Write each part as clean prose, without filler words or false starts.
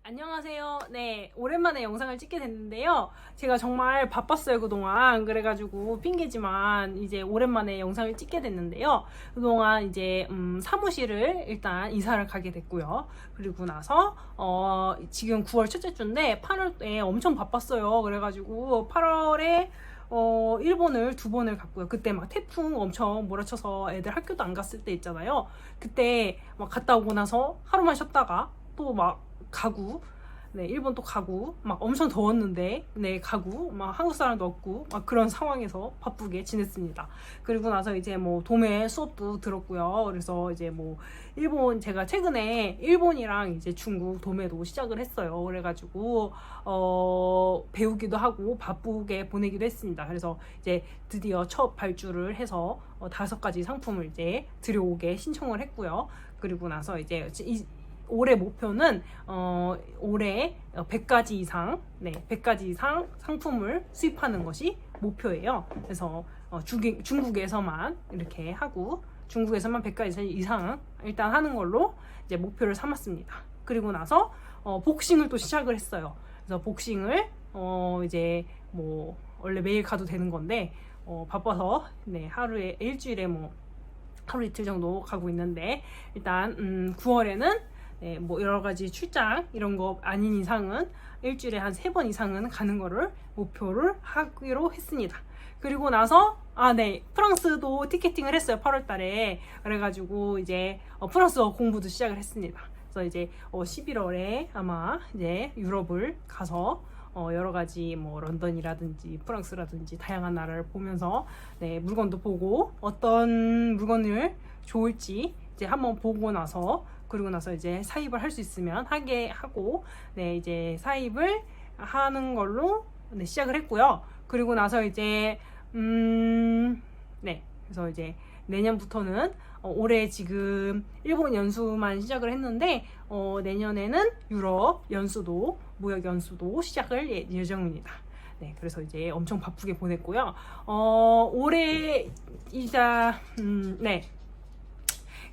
안녕하세요. 네, 오랜만에 영상을 찍게 됐는데요. 제가 정말 바빴어요, 그동안. 그래가지고 핑계지만 이제 오랜만에 영상을 찍게 됐는데요. 그동안 이제 사무실을 일단 이사를 가게 됐고요. 그리고 나서 지금 9월 첫째 주인데 8월에 엄청 바빴어요. 그래가지고 8월에 일본을 2번을 갔고요. 그때 막 태풍 엄청 몰아쳐서 애들 학교도 안 갔을 때 있잖아요. 그때 막 갔다 오고 나서 하루만 쉬었다가 또 막 가고, 네, 일본 또 가고, 막 엄청 더웠는데, 네, 가고, 막 한국 사람도 없고, 막 그런 상황에서 바쁘게 지냈습니다. 그리고 나서 이제 뭐 도매 수업도 들었고요. 그래서 이제 뭐 일본, 제가 최근에 일본이랑 이제 중국 도매도 시작을 했어요. 그래가지고, 배우기도 하고 바쁘게 보내기도 했습니다. 그래서 이제 드디어 첫 발주를 해서 5가지 상품을 이제 들여오게 신청을 했고요. 그리고 나서 이제 올해 목표는 올해 100가지 이상, 네, 100가지 이상 상품을 수입하는 것이 목표예요. 그래서 중국에서만 이렇게 하고 중국에서만 100가지 이상 일단 하는 걸로 이제 목표를 삼았습니다. 그리고 나서 복싱을 또 시작을 했어요. 그래서 복싱을 이제 뭐 원래 매일 가도 되는 건데 바빠서 네, 하루에 일주일에 뭐 하루 이틀 정도 가고 있는데 일단 9월에는 네, 뭐 여러 가지 출장 이런 거 아닌 이상은 일주일에 한 3번 이상은 가는 거를 목표를 하기로 했습니다. 그리고 나서 네, 프랑스도 티켓팅을 했어요. 8월 달에. 그래가지고 이제 프랑스어 공부도 시작을 했습니다. 그래서 이제 11월에 아마 이제 유럽을 가서 여러 가지 뭐 런던이라든지 프랑스라든지 다양한 나라를 보면서 네, 물건도 보고 어떤 물건을 좋을지 이제 한번 보고 나서 그리고 나서 이제 사입을 할 수 있으면 하게 하고 네, 이제 사입을 하는 걸로 네, 시작을 했고요. 그리고 나서 이제 네, 그래서 이제 내년부터는 올해 지금 일본 연수만 시작을 했는데 내년에는 유럽 연수도 무역 연수도 시작을 예정입니다. 네, 그래서 이제 엄청 바쁘게 보냈고요. 올해 네.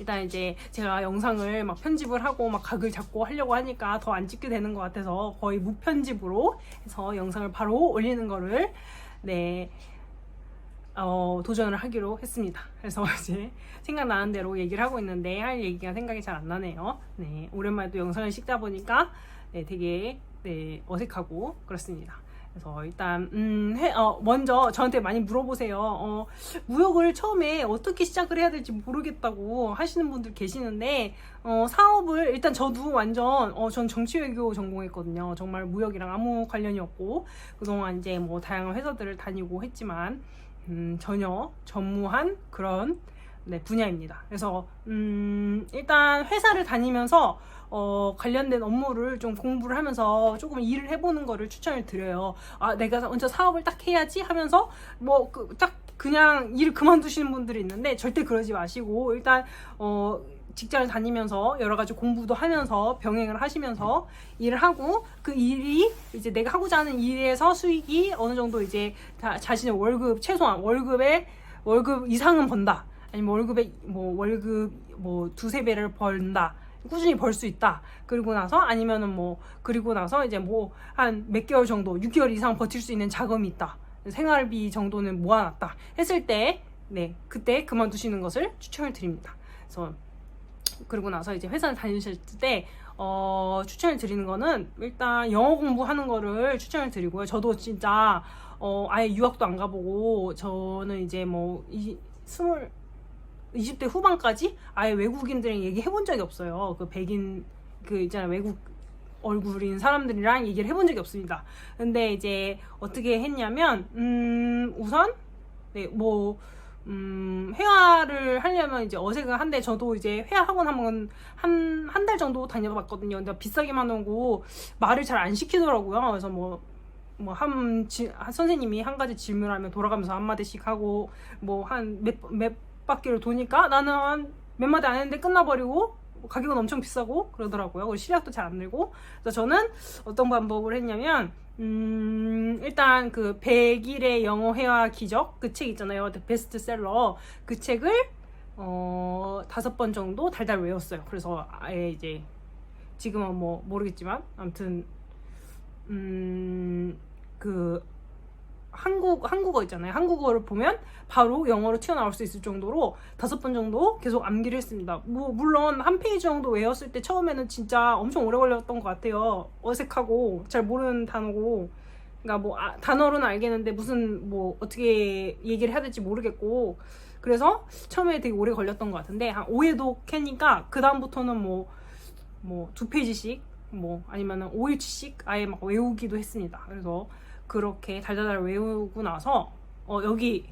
일단 이제 제가 영상을 막 편집을 하고 막 각을 잡고 하려고 하니까 더 안 찍게 되는 것 같아서 거의 무편집으로 해서 영상을 바로 올리는 거를 네, 도전을 하기로 했습니다. 그래서 이제 생각나는 대로 얘기를 하고 있는데 할 얘기가 생각이 잘 안 나네요. 네, 오랜만에 또 영상을 찍다 보니까 네, 되게 네, 어색하고 그렇습니다. 그래서 일단 먼저 저한테 많이 물어보세요. 무역을 처음에 어떻게 시작을 해야 될지 모르겠다고 하시는 분들 계시는데 사업을 일단 저도 완전 전 정치외교 전공했거든요. 정말 무역이랑 아무 관련이 없고 그동안 이제 뭐 다양한 회사들을 다니고 했지만 전혀 전무한 그런 네, 분야입니다. 그래서 일단 회사를 다니면서 관련된 업무를 좀 공부를 하면서 조금 일을 해보는 거를 추천을 드려요. 내가 먼저 사업을 딱 해야지 하면서 뭐 딱 그냥 일을 그만두시는 분들이 있는데 절대 그러지 마시고 일단 직장을 다니면서 여러 가지 공부도 하면서 병행을 하시면서 일을 하고 그 일이 이제 내가 하고자 하는 일에서 수익이 어느 정도 이제 자신의 월급 최소한 월급 이상은 번다. 아니면 월급 2-3배를 번다. 꾸준히 벌 수 있다. 그리고 나서 아니면은 그리고 나서 이제 한 몇 개월 정도 6개월 이상 버틸 수 있는 자금이 있다. 생활비 정도는 모아놨다. 했을 때 네, 그때 그만두시는 것을 추천을 드립니다. 그래서 그리고 나서 이제 회사를 다니실 때 추천을 드리는 거는 일단 영어 공부하는 거를 추천을 드리고요. 저도 진짜 아예 유학도 안 가보고 저는 이제 20대 후반까지 아예 외국인들이랑 얘기해본 적이 없어요. 그 백인 있잖아요. 외국 얼굴인 사람들이랑 얘기를 해본 적이 없습니다. 근데 이제 어떻게 했냐면 우선 네, 회화를 하려면 이제 어색은 한데 저도 이제 회화 학원 한 달 정도 다녀봤거든요. 근데 비싸기만 하고 말을 잘 안 시키더라고요. 그래서 선생님이 한 가지 질문하면 돌아가면서 한마디씩 하고 몇 바퀴를 도니까 나는 한 몇 마디 안 했는데 끝나버리고 가격은 엄청 비싸고 그러더라고요. 그리고 실력도 잘 안 늘고. 그래서 저는 어떤 방법을 했냐면 일단 그 100일의 영어 회화 기적 그 책 있잖아요. 베스트셀러 그 책을 5번 정도 달달 외웠어요. 그래서 아예 이제 지금은 뭐 모르겠지만 아무튼 그 한국어 있잖아요. 한국어를 보면 바로 영어로 튀어나올 수 있을 정도로 5번 정도 계속 암기를 했습니다. 뭐 물론 한 페이지 정도 외웠을 때 처음에는 진짜 엄청 오래 걸렸던 것 같아요. 어색하고 잘 모르는 단어고, 그러니까 뭐 단어로는 알겠는데 무슨 뭐 어떻게 얘기를 해야 될지 모르겠고, 그래서 처음에 되게 오래 걸렸던 것 같은데 한 5회독 캐니까 그 다음부터는 뭐 2페이지씩 뭐 아니면은 5일치씩 아예 막 외우기도 했습니다. 그래서 그렇게 달달달 외우고 나서 여기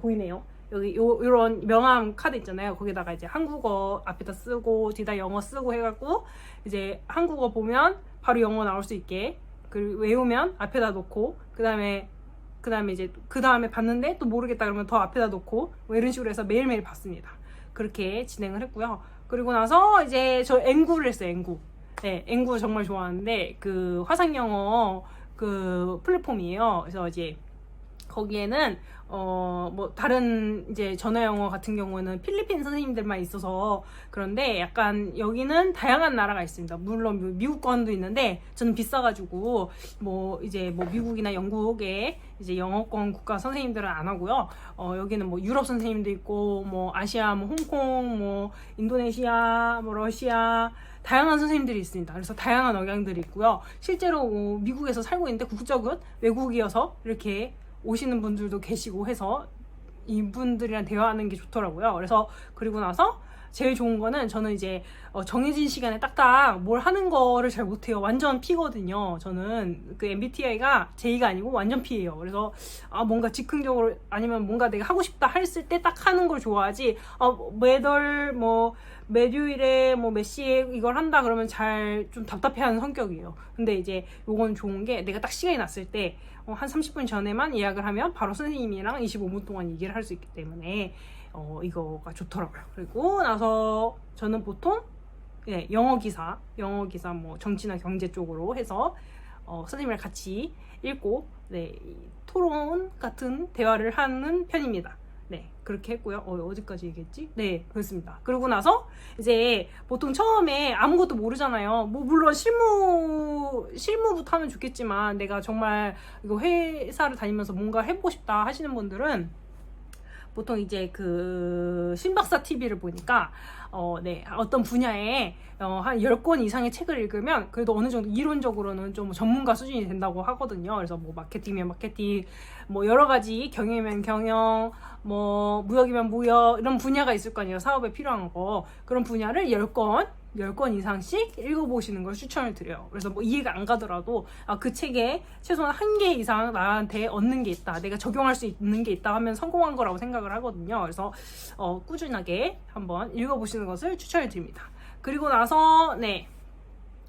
보이네요. 여기 요런 명함 카드 있잖아요. 거기다가 이제 한국어 앞에다 쓰고 뒤다 영어 쓰고 해갖고 이제 한국어 보면 바로 영어 나올 수 있게, 그리고 외우면 앞에다 놓고 그 다음에 봤는데 또 모르겠다 그러면 더 앞에다 놓고 뭐 이런 식으로 해서 매일매일 봤습니다. 그렇게 진행을 했고요. 그리고 나서 이제 저 N구를 했어요. N구. 네, N구 정말 좋아하는데 그 화상영어 그 플랫폼이에요. 그래서 이제 거기에는 뭐 다른 이제 전화영어 같은 경우는 필리핀 선생님들만 있어서 그런데 약간 여기는 다양한 나라가 있습니다. 물론 미국권도 있는데 저는 비싸가지고 뭐 이제 뭐 미국이나 영국에 이제 영어권 국가 선생님들은 안 하고요. 여기는 뭐 유럽 선생님도 있고 뭐 아시아, 뭐 홍콩, 뭐 인도네시아, 뭐 러시아 다양한 선생님들이 있습니다. 그래서 다양한 억양들이 있고요. 실제로 미국에서 살고 있는데 국적은 외국이어서 이렇게 오시는 분들도 계시고 해서 이분들이랑 대화하는 게 좋더라고요. 그래서 그리고 나서 제일 좋은 거는 저는 이제 정해진 시간에 딱딱 뭘 하는 거를 잘 못해요. 완전 P거든요. 저는 그 MBTI가 J가 아니고 완전 P예요. 그래서 뭔가 즉흥적으로 아니면 뭔가 내가 하고 싶다 했을 때 딱 하는 걸 좋아하지, 매달 뭐 매주일에 뭐 몇 시에 이걸 한다 그러면 잘 좀 답답해하는 성격이에요. 근데 이제 요건 좋은 게 내가 딱 시간이 났을 때 한 30분 전에만 예약을 하면 바로 선생님이랑 25분 동안 얘기를 할 수 있기 때문에 이거가 좋더라고요. 그리고 나서 저는 보통 영어 기사 뭐 정치나 경제 쪽으로 해서 선생님이랑 같이 읽고 토론 같은 대화를 하는 편입니다. 네, 그렇게 했고요. 어디까지 얘기했지? 네, 그렇습니다. 그러고 나서 이제 보통 처음에 아무것도 모르잖아요. 뭐 물론 실무부터 하면 좋겠지만 내가 정말 이거 회사를 다니면서 뭔가 해보고 싶다 하시는 분들은 보통 이제 그 신박사 TV를 보니까 어떤 분야에 한 10권 이상의 책을 읽으면 그래도 어느 정도 이론적으로는 좀 전문가 수준이 된다고 하거든요. 그래서 뭐 마케팅이면 마케팅, 뭐 여러 가지 경영이면 경영, 뭐 무역이면 무역, 이런 분야가 있을 거 아니에요. 사업에 필요한 거. 그런 분야를 10권 이상씩 읽어보시는 걸 추천을 드려요. 그래서 뭐 이해가 안 가더라도 그 책에 최소한 1개 이상 나한테 얻는 게 있다, 내가 적용할 수 있는 게 있다 하면 성공한 거라고 생각을 하거든요. 그래서 꾸준하게 한번 읽어보시는 것을 추천을 드립니다. 그리고 나서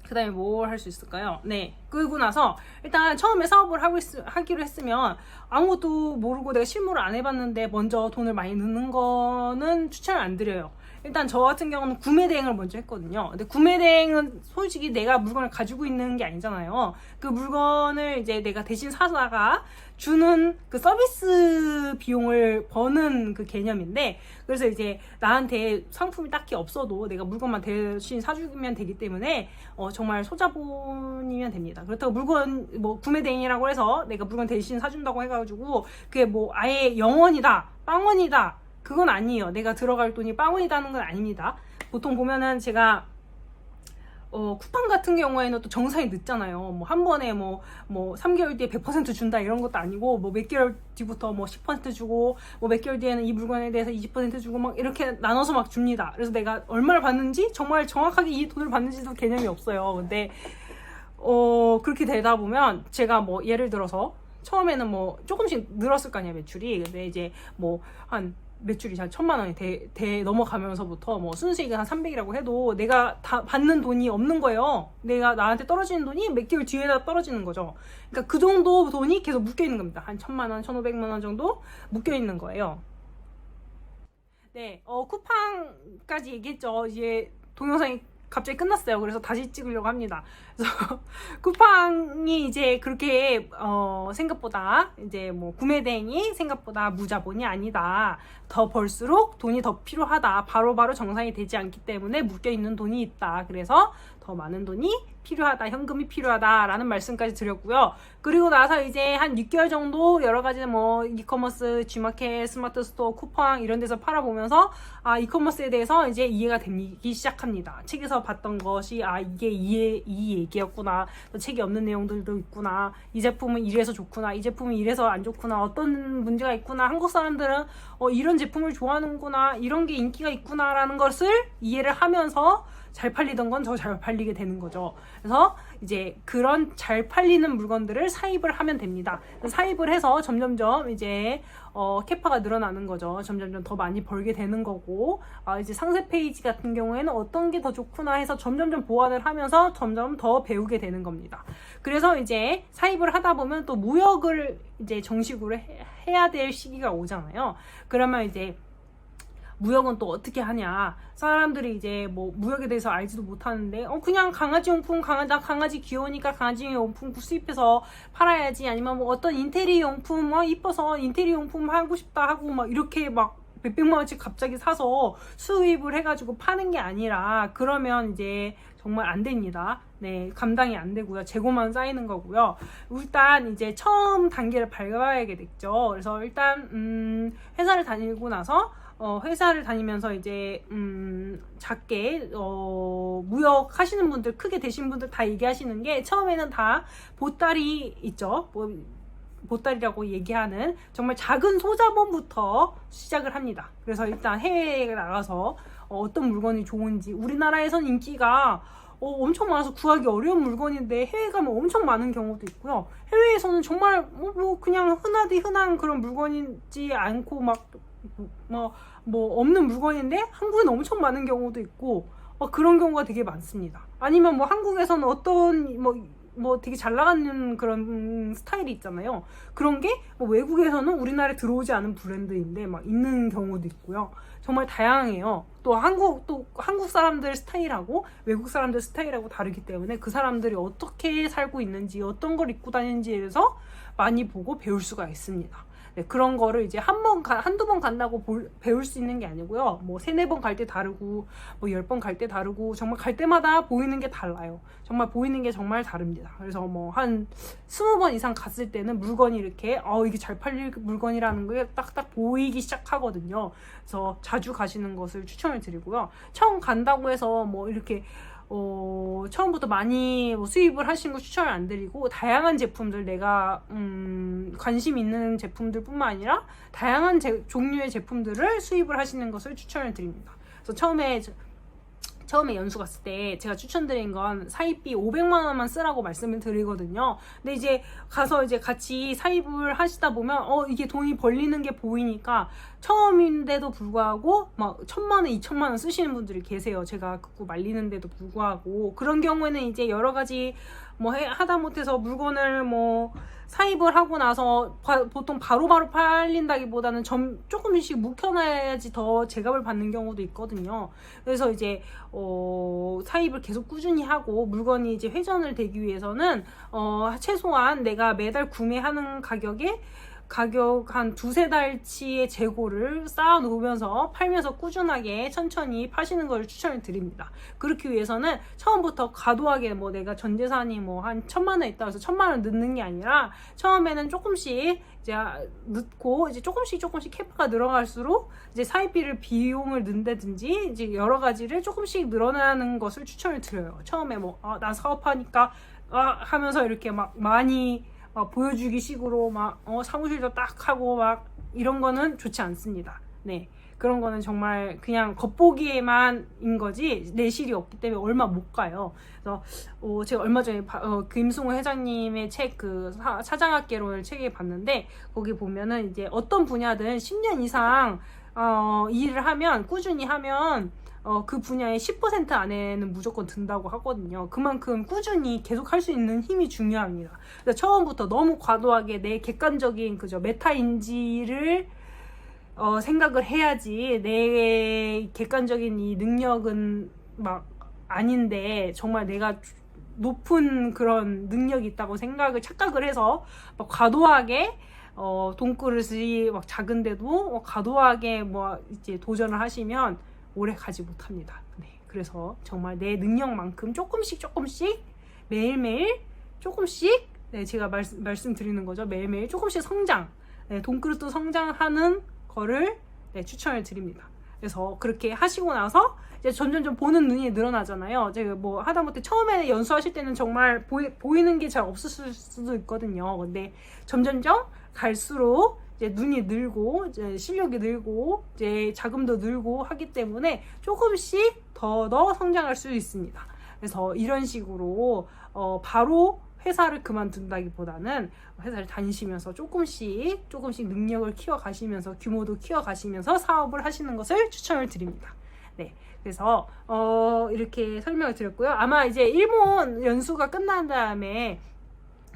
그 다음에 뭘 할 수 있을까요? 그리고 나서 일단 처음에 사업을 하기로 했으면 아무것도 모르고 내가 실무를 안 해봤는데 먼저 돈을 많이 넣는 거는 추천을 안 드려요. 일단 저 같은 경우는 구매 대행을 먼저 했거든요. 근데 구매 대행은 솔직히 내가 물건을 가지고 있는 게 아니잖아요. 그 물건을 이제 내가 대신 사다가 주는 그 서비스 비용을 버는 그 개념인데, 그래서 이제 나한테 상품이 딱히 없어도 내가 물건만 대신 사주면 되기 때문에 정말 소자본이면 됩니다. 그렇다고 물건 뭐 구매 대행이라고 해서 내가 물건 대신 사준다고 해가지고 그게 뭐 아예 영원이다, 빵원이다, 그건 아니에요. 내가 들어갈 돈이 빵원이다는 건 아닙니다. 보통 보면은 제가 쿠팡 같은 경우에는 또 정산이 늦잖아요. 뭐 한 번에 뭐 3개월 뒤에 100% 준다 이런 것도 아니고, 뭐 몇 개월 뒤부터 뭐 10% 주고, 뭐 몇 개월 뒤에는 이 물건에 대해서 20% 주고 막 이렇게 나눠서 막 줍니다. 그래서 내가 얼마를 받는지 정말 정확하게 이 돈을 받는지도 개념이 없어요. 근데 그렇게 되다 보면 제가 뭐 예를 들어서 처음에는 뭐 조금씩 늘었을 거 아니야, 매출이. 근데 이제 뭐 한 매출이 한 1,000만 원이 넘어가면서부터 뭐 순수익은 한 300이라고 해도 내가 다 받는 돈이 없는 거예요. 내가 나한테 떨어지는 돈이 몇 개월 뒤에다 떨어지는 거죠. 그러니까 그 정도 돈이 계속 묶여 있는 겁니다. 한 1,000만 원, 1,500만 원 정도 묶여 있는 거예요. 쿠팡까지 얘기했죠. 이제 동영상이 갑자기 끝났어요. 그래서 다시 찍으려고 합니다. 그래서 쿠팡이 이제 그렇게 생각보다 이제 뭐 구매 대행이 생각보다 무자본이 아니다, 더 벌수록 돈이 더 필요하다, 바로바로 정산이 되지 않기 때문에 묶여 있는 돈이 있다, 그래서 더 많은 돈이 필요하다, 현금이 필요하다라는 말씀까지 드렸고요. 그리고 나서 이제 한 6개월 정도 여러 가지 뭐 이커머스, G마켓, 스마트 스토어, 쿠팡 이런 데서 팔아보면서 이커머스에 대해서 이제 이해가 되기 시작합니다. 책에서 봤던 것이 이게 이 얘기였구나. 또 책에 없는 내용들도 있구나. 이 제품은 이래서 좋구나. 이 제품은 이래서 안 좋구나. 어떤 문제가 있구나. 한국 사람들은 이런 제품을 좋아하는구나. 이런 게 인기가 있구나라는 것을 이해를 하면서 잘 팔리던 건 더 잘 팔리게 되는 거죠. 그래서 이제 그런 잘 팔리는 물건들을 사입을 하면 됩니다. 사입을 해서 점점점 이제 캐파가 늘어나는 거죠. 점점점 더 많이 벌게 되는 거고, 이제 상세 페이지 같은 경우에는 어떤 게 더 좋구나 해서 점점점 보완을 하면서 점점 더 배우게 되는 겁니다. 그래서 이제 사입을 하다 보면 또 무역을 이제 정식으로 해야 될 시기가 오잖아요. 그러면 이제 무역은 또 어떻게 하냐. 사람들이 이제 뭐 무역에 대해서 알지도 못하는데 그냥 강아지 용품, 강아지 귀여우니까 강아지 용품 수입해서 팔아야지. 아니면 뭐 어떤 인테리어 용품 이뻐서 인테리어 용품 하고 싶다 하고 막 이렇게 막 몇백만 원씩 갑자기 사서 수입을 해가지고 파는 게 아니라, 그러면 이제 정말 안 됩니다. 네, 감당이 안 되고요. 재고만 쌓이는 거고요. 일단 이제 처음 단계를 밟아야겠죠. 그래서 일단 회사를 다니고 나서 회사를 다니면서 이제 작게 무역 하시는 분들, 크게 되신 분들 다 얘기하시는 게, 처음에는 다 보따리 있죠. 보따리라고 얘기하는 정말 작은 소자본부터 시작을 합니다. 그래서 일단 해외에 나가서 어떤 물건이 좋은지, 우리나라에선 인기가 엄청 많아서 구하기 어려운 물건인데 해외 가면 엄청 많은 경우도 있고요. 해외에서는 정말 뭐 그냥 흔한 그런 물건이지 않고 뭐 없는 물건인데 한국에는 엄청 많은 경우도 있고, 그런 경우가 되게 많습니다. 아니면 뭐 한국에서는 어떤 뭐 되게 잘 나가는 그런 스타일이 있잖아요. 그런 게 뭐 외국에서는 우리나라에 들어오지 않은 브랜드인데 막 있는 경우도 있고요. 정말 다양해요. 또 한국 사람들 스타일하고 외국 사람들 스타일하고 다르기 때문에 그 사람들이 어떻게 살고 있는지, 어떤 걸 입고 다니는지에 대해서 많이 보고 배울 수가 있습니다. 네, 그런 거를 이제 한두 번 간다고 배울 수 있는 게 아니고요. 뭐 3-4번 갈 때 다르고, 뭐 10번 갈 때 다르고, 정말 갈 때마다 보이는 게 달라요. 정말 보이는 게 정말 다릅니다. 그래서 뭐 한 20번 이상 갔을 때는 물건이 이렇게, 이게 잘 팔릴 물건이라는 게 딱딱 보이기 시작하거든요. 그래서 자주 가시는 것을 추천을 드리고요. 처음 간다고 해서 뭐 이렇게 처음부터 많이 수입을 하시는 거 추천을 안 드리고, 다양한 제품들, 내가 관심 있는 제품들 뿐만 아니라 다양한 종류의 제품들을 수입을 하시는 것을 추천을 드립니다. 그래서 처음에 연수 갔을 때 제가 추천드린 건 사입비 500만 원만 쓰라고 말씀을 드리거든요. 근데 이제 가서 이제 같이 사입을 하시다 보면 이게 돈이 벌리는 게 보이니까 처음인데도 불구하고 막 1,000만 원, 2,000만 원 쓰시는 분들이 계세요. 제가 그거 말리는데도 불구하고. 그런 경우에는 이제 여러 가지 뭐 하다 못해서 물건을 뭐 사입을 하고 나서 보통 바로바로 팔린다기보다는 조금씩 묵혀놔야지 더 제값을 받는 경우도 있거든요. 그래서 이제 사입을 계속 꾸준히 하고 물건이 이제 회전을 되기 위해서는 최소한 내가 매달 구매하는 가격 한 2-3달치의 재고를 쌓아 놓으면서 팔면서 꾸준하게 천천히 파시는 걸 추천을 드립니다. 그렇기 위해서는 처음부터 과도하게 뭐 내가 전 재산이 뭐 한 1,000만 원 있다 해서 1,000만 원 넣는 게 아니라, 처음에는 조금씩 이제 넣고 이제 조금씩 캐파가 늘어갈수록 이제 사입비를 비용을 넣는다든지 이제 여러 가지를 조금씩 늘어나는 것을 추천을 드려요. 처음에 나 사업하니까 하면서 이렇게 막 많이 보여주기 식으로 사무실도 딱 하고 이런 거는 좋지 않습니다. 네. 그런 거는 정말 그냥 겉보기에만인 거지 내실이 없기 때문에 얼마 못 가요. 그래서 제가 얼마 전에 김승우 회장님의 책 사장학개론을 책에 봤는데, 거기 보면은 이제 어떤 분야든 10년 이상 일을 하면, 꾸준히 하면 그 분야의 10% 안에는 무조건 든다고 하거든요. 그만큼 꾸준히 계속 할 수 있는 힘이 중요합니다. 그래서 처음부터 너무 과도하게 내 객관적인 메타인지를 생각을 해야지, 내 객관적인 이 능력은 아닌데 정말 내가 높은 그런 능력이 있다고 착각을 해서 과도하게 돈그릇이 작은데도 과도하게 이제 도전을 하시면 오래 가지 못합니다. 네. 그래서 정말 내 능력만큼 조금씩 매일매일 조금씩 네, 제가 말씀드리는 거죠. 매일매일 조금씩 성장, 네, 돈그릇도 성장하는 거를 네, 추천을 드립니다. 그래서 그렇게 하시고 나서 이제 점점 보는 눈이 늘어나잖아요. 제가 뭐 하다못해 처음에 연수하실 때는 정말 보이는 게 잘 없을 수도 있거든요. 근데 점점점 갈수록 이제 눈이 늘고 이제 실력이 늘고 이제 자금도 늘고 하기 때문에 조금씩 더 성장할 수 있습니다. 그래서 이런 식으로 바로 회사를 그만둔다기보다는 회사를 다니시면서 조금씩 능력을 키워가시면서 규모도 키워가시면서 사업을 하시는 것을 추천을 드립니다. 네, 그래서 이렇게 설명을 드렸고요. 아마 이제 일본 연수가 끝난 다음에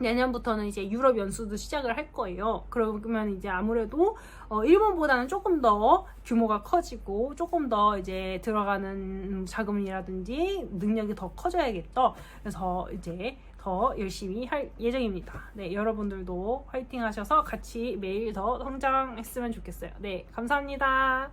내년부터는 이제 유럽 연수도 시작을 할 거예요. 그러면 이제 아무래도 일본보다는 조금 더 규모가 커지고 조금 더 이제 들어가는 자금이라든지 능력이 더 커져야겠다. 그래서 이제 더 열심히 할 예정입니다. 네, 여러분들도 화이팅 하셔서 같이 매일 더 성장했으면 좋겠어요. 네, 감사합니다.